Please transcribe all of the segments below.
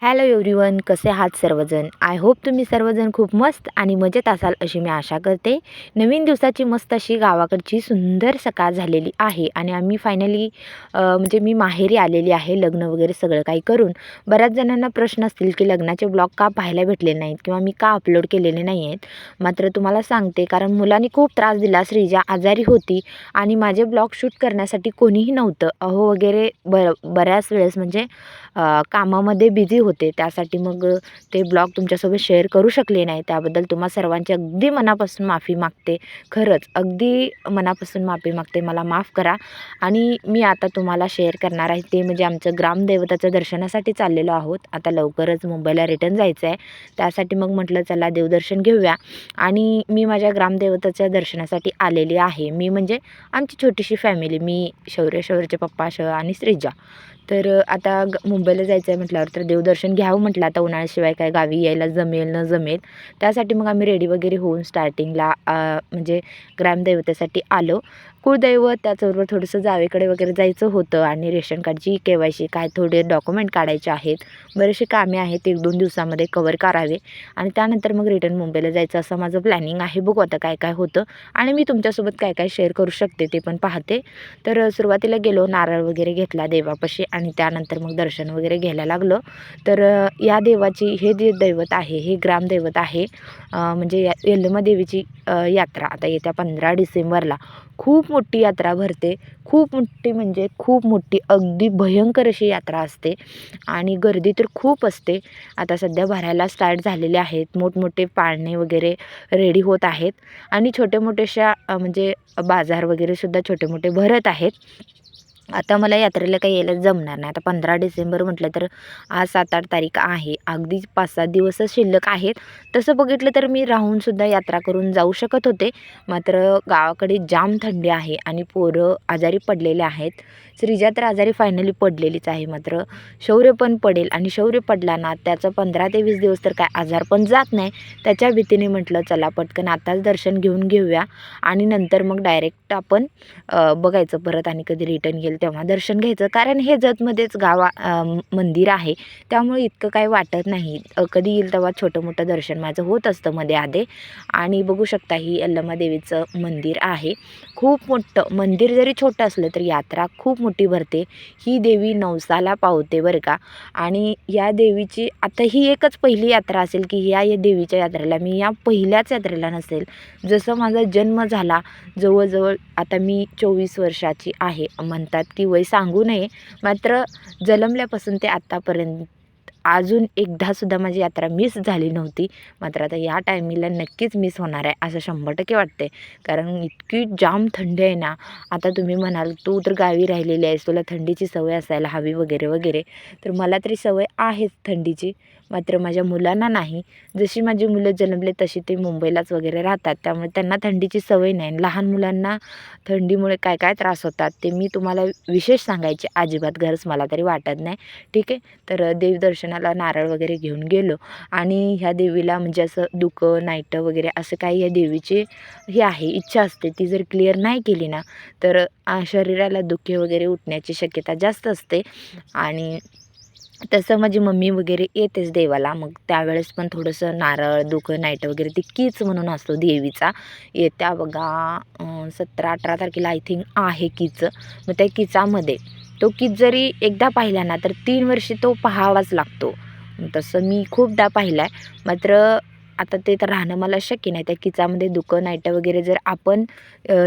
Hello everyone, कसे आहात सर्वजण? आय होप तुम्ही सर्वजण खूप मस्त आणि मजेत असाल अशी मी आशा करते. नवीन दिवसाची मस्त अशी गावाकडची सुंदर सकाळ झालेली आहे आणि आम्ही फायनली म्हणजे मी माहेरी आलेली आहे लग्न वगैरे सगळं काही करून. बऱ्याच जणांना प्रश्न असतील की लग्नाचे ब्लॉग का पाहायला भेटले नाहीत किंवा मी का अपलोड केलेले नाही आहेत. मात्र तुम्हाला सांगते, कारण मुलांनी खूप त्रास दिला. श्रीजा आजारी होती आणि माझे ब्लॉग शूट करण्यासाठी कोणीही नव्हतं. अहो वगैरे बऱ्याच वेळेस म्हणजे कामामध्ये बिझी होते, त्यासाठी मग ते ब्लॉग तुमच्यासोबत शेअर करू शकले नाही. त्याबद्दल तुम्हा सर्वांची अगदी मनापासून माफी मागते. खरंच अगदी मनापासून माफी मागते, मला माफ करा. आणि मी आता तुम्हाला शेअर करणार आहे ते म्हणजे आमचं ग्रामदैवताच्या दर्शनासाठी चाललेलो आहोत. आता लवकरच मुंबईला रिटर्न जायचं आहे, त्यासाठी मग म्हटलं चला देवदर्शन घेऊया. आणि मी माझ्या ग्रामदैवताच्या दर्शनासाठी आलेली आहे. मी म्हणजे आमची छोटीशी फॅमिली, मी शौर्यचे पप्पा आणि श्रीजा. तर आता मुंबईला जायचं आहे म्हटल्यावर तर देवदर्शन घ्यावं म्हटलं. आता उन्हाळ्याशिवाय काय गावी यायला जमेल न जमेल, त्यासाठी मग आम्ही रेडी वगैरे होऊन स्टार्टिंगला म्हणजे ग्रामदैवतेसाठी आलो. कुळदैवत त्याचबरोबर थोडंसं जावेकडे वगैरे जायचं होतं आणि रेशन कार्डची KYC काय थोडे डॉक्युमेंट काढायचे आहेत. बरेचसे कामे आहेत, 1-2 दिवसामध्ये कवर करावे आणि त्यानंतर मग रिटर्न मुंबईला जायचं असं माझं प्लॅनिंग आहे. बघू आता काय काय होतं आणि मी तुमच्यासोबत काय काय शेअर करू शकते ते पण पाहते. तर सुरुवातीला गेलो, नारळ वगैरे घेतला देवापाशी आणि त्यानंतर मग दर्शन वगैरे घ्यायला लागलो. तर या देवाची हे जे दैवत आहे हे ग्रामदैवत आहे. म्हणजे यल्लमा देवीची यात्रा आता येत्या 15 डिसेंबरला खूप मोठी यात्रा भरते. खूप मोठी म्हणजे खूप मोठी, अगदी भयंकर अशी यात्रा असते आणि गर्दी तर खूप असते. आता सध्या भरायला स्टार्ट झालेले आहेत. मोठमोठे पाळणे वगैरे रेडी होत आहेत आणि छोटे मोठेशा म्हणजे बाजार वगैरे सुद्धा छोटे मोठे भरत आहेत. आता मला यात्रेला काही यायला जमणार नाही. आता 15 डिसेंबर म्हटलं तर आज 7-8 तारीख आहे. अगदी 5-7 दिवसच शिल्लक आहेत. तसं बघितलं तर मी राहूनसुद्धा यात्रा करून जाऊ शकत होते. मात्र गावाकडे जाम थंडी आहे आणि पोरं आजारी पडलेले आहेत. श्रीजा तर आजारी फायनली पडलेलीच आहे. मात्र शौर्य पण पडेल आणि शौर्य पडला ना त्याचं 15 ते 20 दिवस तर काय आजार पण जात नाही. त्याच्या भीतीने म्हटलं चला पटकन आताच दर्शन घेऊन घेऊया आणि नंतर मग डायरेक्ट आपण बघायचं परत आणि कधी रिटर्न येईल तेव्हा दर्शन घ्यायचं. कारण हे जतमध्येच मंदिर आहे, त्यामुळे इतकं काही वाटत नाही. कधी येईल तेव्हा छोटं मोठं दर्शन माझं होत असतं मध्ये आधे. आणि बघू शकता ही यल्लमा देवीचं मंदिर आहे. खूप मोठं मंदिर जरी छोटं असलं तरी यात्रा खूप मोठी भरते. ही देवी नवसाला पावते बरं का. आणि या देवीची आता ही एकच पहिली यात्रा असेल की या देवीच्या यात्रेला मी या पहिल्याच यात्रेला नसेल. जसं माझा जन्म झाला, जवळजवळ आता मी 24 वर्षाची आहे. म्हणतात की वय सांगू नये, मात्र जन्मल्यापासून ते आत्तापर्यंत अजून एकदासुद्धा माझी यात्रा मिस झाली नव्हती. मात्र आता या टायमिंगला नक्कीच मिस होणार आहे असं 100% वाटते. कारण इतकी जाम थंडी आहे ना. आता तुम्ही म्हणाल तू तर गावी राहिलेली आहेस, तुला थंडीची सवय असायला हवी वगैरे वगैरे. तर मला तरी सवय आहेच थंडीची, मात्र माझ्या मुलांना नाही. जशी माझी मुलं जन्मले तशी ते मुंबईलाच वगैरे राहतात, त्यामुळे त्यांना थंडीची सवय नाही. लहान मुलांना थंडीमुळे काय काय त्रास होतात ते मी तुम्हाला विशेष सांगायचे अजिबात गरज मला तरी वाटत नाही. ठीक आहे. तर देवदर्शनाला नारळ वगैरे घेऊन गेलो आणि ह्या देवीला म्हणजे असं दुखं नाईटं वगैरे असं काही या देवीची हे आहे, इच्छा असते. ती जर क्लिअर नाही केली ना तर शरीराला दुखे वगैरे उठण्याची शक्यता जास्त असते. आणि तसं माझी मम्मी वगैरे येतेच देवाला. मग त्यावेळेस पण थोडंसं नारळ, दुखं नाईटं वगैरे ती कीच म्हणून असतो देवीचा. येत्या बघा 17-18 तारखेला आय थिंक आहे कीचं. मग त्या कीचामध्ये तो कीच जरी एकदा पाहिला ना तर 3 वर्षी तो पाहावाच लागतो. तसं मी खूपदा पाहिला आहे. मात्र आता ते तर राहणं मला शक्य नाही. त्या किचामध्ये दुखं नाईटं वगैरे जर आपण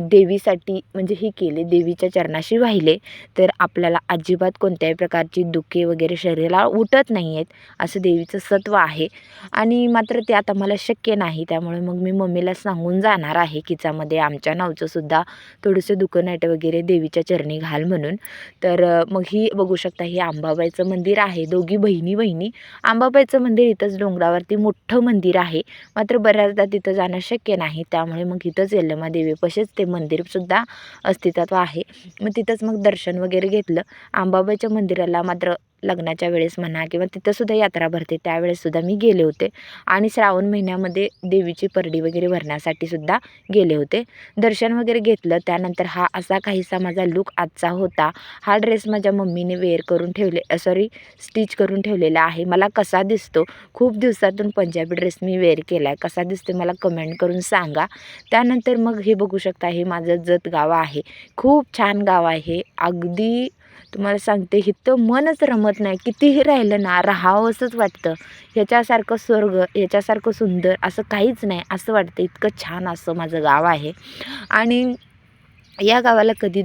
देवीसाठी म्हणजे हे केले, देवीच्या चरणाशी वाहिले, तर आपल्याला अजिबात कोणत्याही प्रकारची दुखे वगैरे शरीराला उठत नाही आहेत, असं देवीचं सत्व आहे. आणि मात्र ते आता मला शक्य नाही, त्यामुळे मग मी मम्मीला सांगून जाणार आहे किचामध्ये आमच्या नावचं सुद्धा थोडंसं दुखं नाईटं वगैरे देवीच्या चरणी घाल म्हणून. तर मग ही बघू शकता हे अंबाबाईचं मंदिर आहे. दोघी बहिणी. अंबाबाईचं मंदिर इथंच डोंगरावरती मोठं मंदिर आहे. मात्र बऱ्याचदा तिथं जाणं शक्य नाही, त्यामुळे मग इथंच यल्लमा देवीपाशीच ते मंदिरसुद्धा अस्तित्वात आहे. मग तिथंच मग दर्शन वगैरे घेतलं. अंबाबाईच्या मंदिराला मात्र लग्नाच्या वेळेस म्हणा किंवा तिथंसुद्धा यात्रा भरते त्यावेळेससुद्धा मी गेले होते. आणि श्रावण महिन्यामध्ये देवीची परडी वगैरे भरण्यासाठी सुद्धा गेले होते. दर्शन वगैरे घेतलं. त्यानंतर हा असा काहीसा माझा लूक आजचा होता. हा ड्रेस माझ्या मम्मीने वेअर करून स्टिच करून ठेवलेला आहे. मला कसा दिसतो, खूप दिवसातून पंजाबी ड्रेस मी वेअर केला आहे, कसा दिसतो मला कमेंट करून सांगा. त्यानंतर मग हे बघू शकता, हे माझं जत गाव आहे. खूप छान गाव आहे. अगदी तुम्हाला सांगते इथं मनच रमत नाही. कितीही राहिलं ना राहावंसंच वाटतं. ह्याच्यासारखं स्वर्ग, ह्याच्यासारखं सुंदर असं काहीच नाही असं वाटतं. इतकं छान असं माझं गाव आहे. आणि या गावाला कधी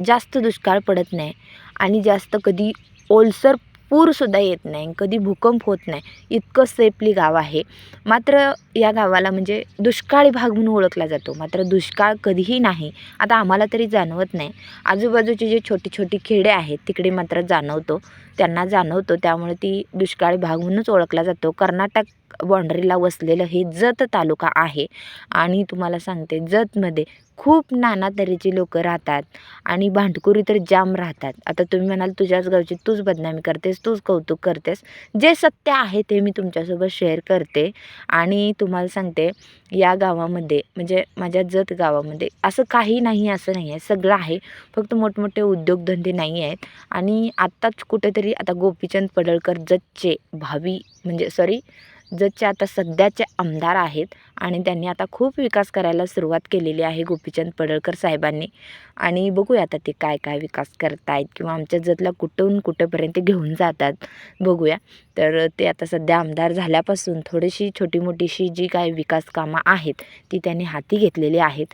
जास्त दुष्काळ पडत नाही आणि जास्त कधी ओलसर पूरसुद्धा येत नाही, कधी भूकंप होत नाही. इतकं सेफली गाव आहे. मात्र या गावाला म्हणजे दुष्काळी भाग म्हणून ओळखला जातो. मात्र दुष्काळ कधीही नाही. आता आम्हाला तरी जाणवत नाही. आजूबाजूची जे छोटी छोटी खेडे आहेत तिकडे मात्र त्यांना जाणवतो. त्यामुळे ती दुष्काळी भाग म्हणूनच ओळखला जातो. कर्नाटक बाँड्रीला वसलेलं हे जत तालुका आहे. आणि तुम्हाला सांगते जतमध्ये खूप नाना तऱ्हेची लोकं राहतात आणि भांडकुरी तर जाम राहतात. आता तुम्ही म्हणाल तुझ्याच गावची तूच बदनामी करतेस, तूच कौतुक करतेस. जे सत्य आहे ते मी तुमच्यासोबत शेअर करते. आणि तुम्हाला सांगते या गावामध्ये म्हणजे माझ्या जत गावामध्ये असं काही नाही, असं नाही आहे, सगळं आहे. फक्त मोठमोठे उद्योगधंदे नाही आहेत. आणि आत्ताच कुठेतरी आता गोपीचंद पडळकर जतचे आता सध्याचे आमदार आहेत आणि त्यांनी आता खूप विकास करायला सुरुवात केलेली आहे गोपीचंद पडळकर साहेबांनी. आणि बघूया आता ते काय काय विकास करतायत किंवा आमच्या जतला कुठून कुठेपर्यंत घेऊन जातात बघूया. तर ते आता सध्या आमदार झाल्यापासून थोडीशी छोटी मोठीशी जी काय विकास कामं आहेत ती त्यांनी हाती घेतलेली आहेत.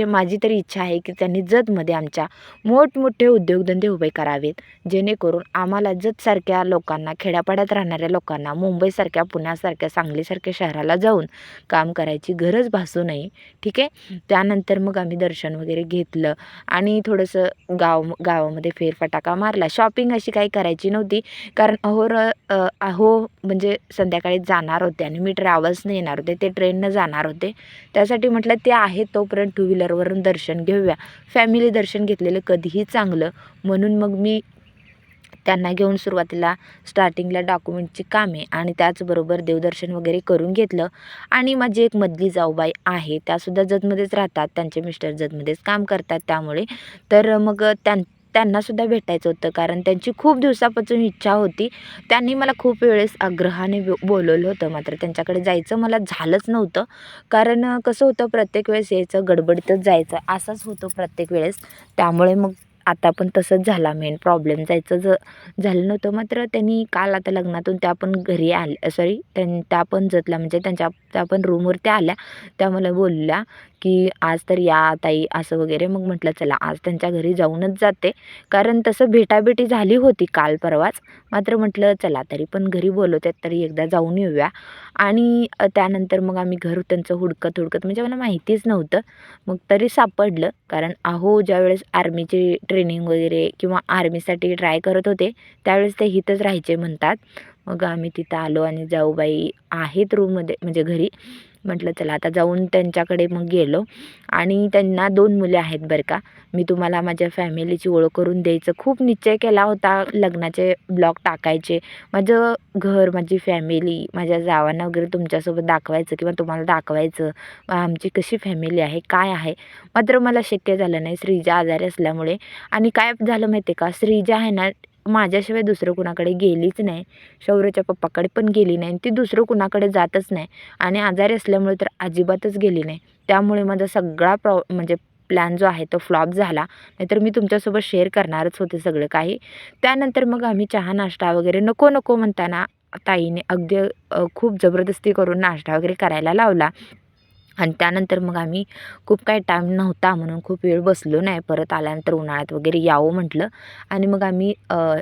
माझी तरी इच्छा आहे की त्यांनी जतमध्ये आमच्या मोठमोठे उद्योगधंदे उभे करावेत, जेणेकरून आम्हाला जतसारख्या लोकांना, खेड्यापाड्यात राहणाऱ्या लोकांना मुंबईसारख्या, पुण्यासारख्या, सांगलीसारख्या शहराला जाऊन काम करायची गरज भासू नये. ठीक आहे. त्यानंतर मग आम्ही दर्शन वगैरे घेतलं आणि थोडंसं गावामध्ये फेरफटका मारला. शॉपिंग अशी काही करायची नव्हती, कारण म्हणजे संध्याकाळी जाणार होते आणि मी ट्रॅव्हल्सने येणार होते, ते ट्रेननं जाणार होते. त्यासाठी म्हटलं ते आहे तोपर्यंत टू व्हीलरवरून दर्शन घेऊया. फॅमिली दर्शन घेतलेलं कधीही चांगलं, म्हणून मग मी त्यांना घेऊन सुरुवातीला स्टार्टिंगला डॉक्युमेंटची कामे आणि त्याचबरोबर देवदर्शन वगैरे करून घेतलं. आणि माझी एक मधली जाऊबाई आहे, त्यासुद्धा जतमध्येच राहतात, त्यांचे मिस्टर जतमध्येच काम करतात. त्यामुळे तर मग त्यांनासुद्धा भेटायचं होतं, कारण त्यांची खूप दिवसापासून इच्छा होती. त्यांनी मला खूप वेळेस आग्रहाने बोलवलं होतं, मात्र त्यांच्याकडे जायचं मला झालंच नव्हतं. कारण कसं होतं, प्रत्येक वेळेस यायचं गडबडीतच जायचं असंच होतं प्रत्येक वेळेस. त्यामुळे मग आता पण तसंच झाला, मेन प्रॉब्लेम झालं नव्हतं. मात्र त्यांनी काल आता लग्नातून त्या पण घरी त्या पण जतला म्हणजे त्या पण रूमवरती आल्या. त्या मला बोलल्या की आज तर या ताई असं वगैरे. मग म्हटलं चला आज त्यांच्या घरी जाऊनच जाते, कारण तसं भेटाभेटी झाली होती काल परवाच. मात्र म्हटलं चला तरी पण घरी बोलवतात तरी एकदा जाऊन येऊया. आणि त्यानंतर मग आम्ही घर त्यांचं हुडकत म्हणजे मला माहितीच नव्हतं, मग तरी सापडलं. कारण ज्यावेळेस आर्मीची ट्रेनिंग वगैरे किंवा आर्मीसाठी ट्राय करत होते त्यावेळेस ते इथंच राहायचे म्हणतात. मग आम्ही तिथं आलो आणि जाऊबाई आहेत रूममध्ये म्हणजे घरी. म्हटलं चला आता जाऊन त्यांच्याकडे मग गेलो. आणि त्यांना 2 मुले आहेत बरं का. मी तुम्हाला माझ्या फॅमिलीची ओळख करून द्यायचं खूप निश्चय केला होता, लग्नाचे ब्लॉग टाकायचे, माझं घर, माझी फॅमिली, माझ्या जावांना वगैरे तुमच्यासोबत दाखवायचं किंवा तुम्हाला दाखवायचं आमची कशी फॅमिली आहे, काय आहे. मात्र मला शक्य झालं नाही श्रीजा आजारी असल्यामुळे. आणि काय झालं माहिती आहे का, श्रीजा आहे ना माझ्याशिवाय दुसरं कुणाकडे गेलीच नाही, शौर्यच्या पप्पाकडे पण गेली नाही, ती दुसरं कुणाकडे जातच नाही. आणि आजारी असल्यामुळे तर अजिबातच गेली नाही. त्यामुळे माझा सगळा म्हणजे प्लॅन जो आहे तो फ्लॉप झाला. नाहीतर मी तुमच्यासोबत शेअर करणारच होते सगळं काही. त्यानंतर मग आम्ही चहा नाश्ता वगैरे नको नको म्हणताना ताईने अगदी खूप जबरदस्ती करून नाश्ता वगैरे करायला लावला. आणि त्यानंतर मग आम्ही खूप काही टाईम नव्हता म्हणून खूप वेळ बसलो नाही. परत आल्यानंतर उन्हाळ्यात वगैरे यावं म्हटलं. आणि मग आम्ही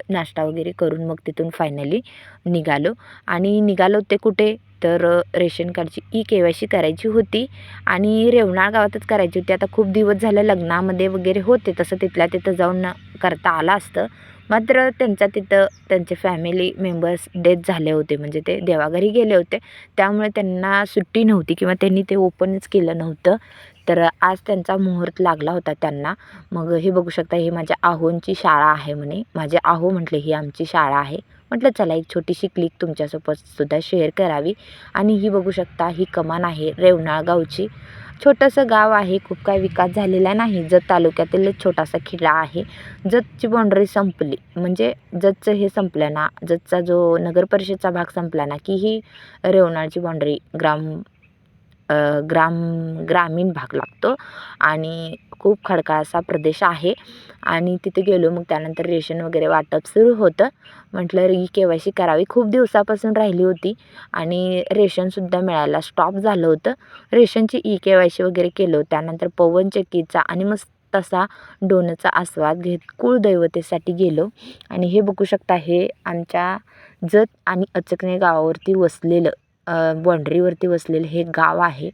नाश्ता वगैरे करून मग तिथून फायनली निघालो ते कुठे तर रेशन कार्डची KYC करायची होती आणि रेवणाळ गावातच करायची होती. आता खूप दिवस झालं लग्नामध्ये वगैरे होते, तसं तिथल्या तिथं जाऊन करता आलं असतं. मात्र त्यांचे फॅमिली मेंबर्स डेथ झाले होते, म्हणजे ते देवाघरी गेले होते. त्यामुळे त्यांना सुट्टी नव्हती किंवा त्यांनी ते ओपनच केलं नव्हतं. तर आज त्यांचा मुहूर्त लागला होता त्यांना. मग हे बघू शकता, ही माझ्या आहोंची शाळा आहे म्हणे. माझे आहो म्हटले ही आमची शाळा आहे. म्हटलं चला एक छोटीशी क्लिक तुमच्यासोबत सुद्धा शेअर करावी. आणि ही बघू शकता, ही कमान आहे रेवणाळ गावची. छोटंसं गाव आहे, खूप काय विकास झालेला नाही. जत तालुक्यातील एक छोटासा खिल्ला आहे. जतची बाँड्री संपली म्हणजे जतचं हे संपलं ना, जतचा जो नगर परिषदचा भाग संपला ना, की ही रेवणाळची बाँड्री ग्रामीण भाग लागतो आणि खूप खडकाळ असा प्रदेश आहे. आणि तिथे गेलो. मग त्यानंतर रेशन वगैरे वाटप सुरू होतं. म्हटलं KYC करावी, खूप दिवसापासून राहिली होती आणि रेशनसुद्धा मिळायला स्टॉप झालं होतं. रेशनची KYC वगैरे केलं. त्यानंतर पवनचक्कीचा आणि मस्त असा डोनचा आस्वाद घेत कुळदैवतेसाठी गेलो. आणि हे बघू शकता, हे आमच्या जत आणि अचकने गावावरती वसलेलं बाँड्रीवरती वसलेलं हे गाव आहे,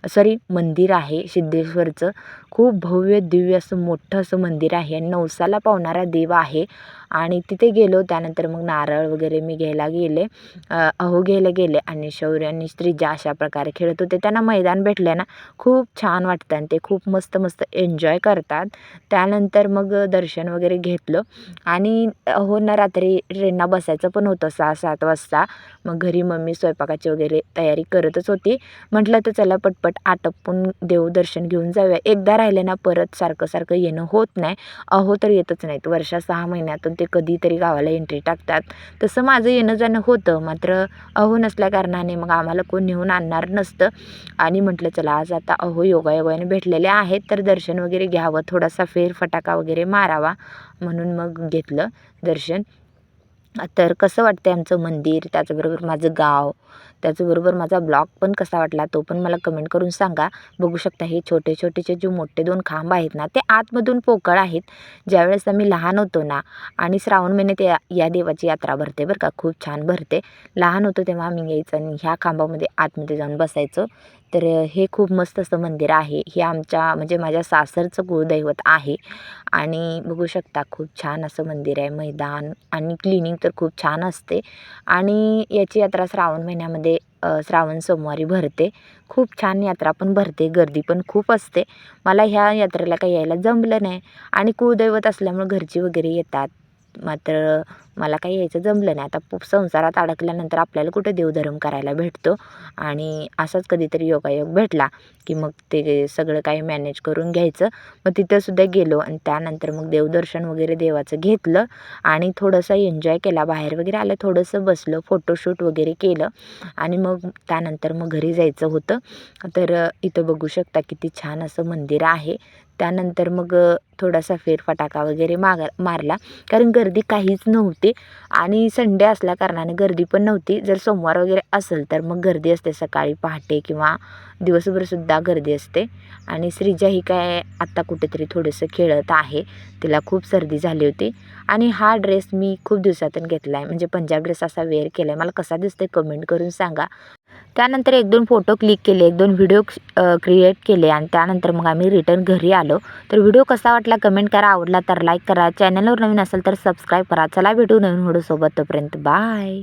सॉरी मंदिर आहे सिद्धेश्वरचं. खूप भव्य दिव्य असं मोठं असं मंदिर आहे आणि नवसाला पावणारा देव आहे. आणि तिथे गेलो. त्यानंतर मग नारळ वगैरे मी घ्यायला गेले, अहो घ्यायला गेले. आणि शौर्य आणि स्त्रिजा अशा प्रकारे खेळत होते. त्यांना मैदान भेटलं ना, खूप छान वाटतं आणि ते खूप मस्त मस्त एन्जॉय करतात. त्यानंतर मग दर्शन वगैरे घेतलं आणि अहोंना रात्री ट्रेनला बसायचं पण होतं 6-7 वाजता. मग घरी मम्मी स्वयंपाकाची वगैरे तयारी करतच होती. म्हटलं तर चला पटपट आटपून देवदर्शन घेऊन जाऊया. एकदा राहिलं ना परत सारखं सारखं येणं होत नाही. अहो तर येतच नाहीत. वर्षा 6 महिन्यातून ते कधीतरी गावाला एंट्री टाकतात. तसं माझं येणं जाणं होतं, मात्र अहो नसल्या कारणाने मग आम्हाला कोण नेऊन आणणार नसतं. आणि म्हटलं चला आज आता अहो योगायोगाने भेटलेले आहेत, तर दर्शन वगैरे घ्यावं, थोडासा फेरफटाका वगैरे मारावा म्हणून मग घेतलं दर्शन. तर कसं वाटतं आमचं मंदिर, त्याचबरोबर माझं गाव, त्याचबरोबर माझा ब्लॉग पण कसा वाटला तो पण मला कमेंट करून सांगा. बघू शकता, हे छोटे छोटेचे जे मोठे 2 खांब आहेत ना, ते आतमधून पोकळ आहेत. ज्यावेळेस आम्ही लहान होतो ना, आणि श्रावण महिन्यात या देवाची यात्रा भरते बरं का, खूप छान भरते. लहान होतो तेव्हा आम्ही यायचं आणि ह्या खांबामध्ये आतमध्ये जाऊन बसायचो. तर हे खूप मस्त असं मंदिर आहे. हे आमच्या म्हणजे माझ्या सासरचं कुळदैवत आहे. आणि बघू शकता खूप छान असं मंदिर आहे. मैदान आणि क्लिनिंग तर खूप छान असते. आणि याची यात्रा श्रावण महिन्यामध्ये श्रावण सोमवारी भरते. खूप छान यात्रा पण भरते, गर्दी पण खूप असते. मला ह्या यात्रेला काही यायला जमलं नाही आणि कुळदैवत असल्यामुळं घरची वगैरे येतात. मात्र मला काही यायचं जमलं नाही. आता संसारात अडकल्यानंतर आपल्याला कुठे देवधर्म करायला भेटतो. आणि असाच कधीतरी योगायोग भेटला की मग ते सगळं काही मॅनेज करून घ्यायचं. मग तिथंसुद्धा गेलो आणि त्यानंतर मग देवदर्शन वगैरे देवाचं घेतलं आणि थोडंसं एन्जॉय केला. बाहेर वगैरे आलं, थोडंसं बसलं, फोटोशूट वगैरे केलं आणि मग त्यानंतर मग घरी जायचं होतं. तर इथं बघू शकता किती छान असं मंदिर आहे. त्यानंतर मग थोडासा फेरफटाका वगैरे मारला, कारण गर्दी काहीच नव्हती आणि संडे असल्या कारणाने गर्दी पण नव्हती. जर सोमवार वगैरे असेल तर मग गर्दी असते, सकाळी पहाटे किंवा दिवसभरसुद्धा गर्दी असते. आणि श्रीजा ही काय आत्ता कुठेतरी थोडंसं खेळत आहे, तिला खूप सर्दी झाली होती. आणि हा ड्रेस मी खूप दिवसातून घेतला आहे, म्हणजे पंजाब ड्रेस असा वेअर केला आहे. मला कसा दिसते कमेंट करून सांगा. त्यानंतर 1-2 फोटो क्लिक केले, 1-2 व्हिडिओ क्रिएट केले आणि त्यानंतर मग आम्ही रिटर्न घरी आलो. तर व्हिडिओ कसा वाटला कमेंट करा, आवडला तर लाईक करा, चॅनलवर नवीन असेल तर सबस्क्राईब करा. चला भेटू नवीन व्हिडिओसोबत, तोपर्यंत बाय.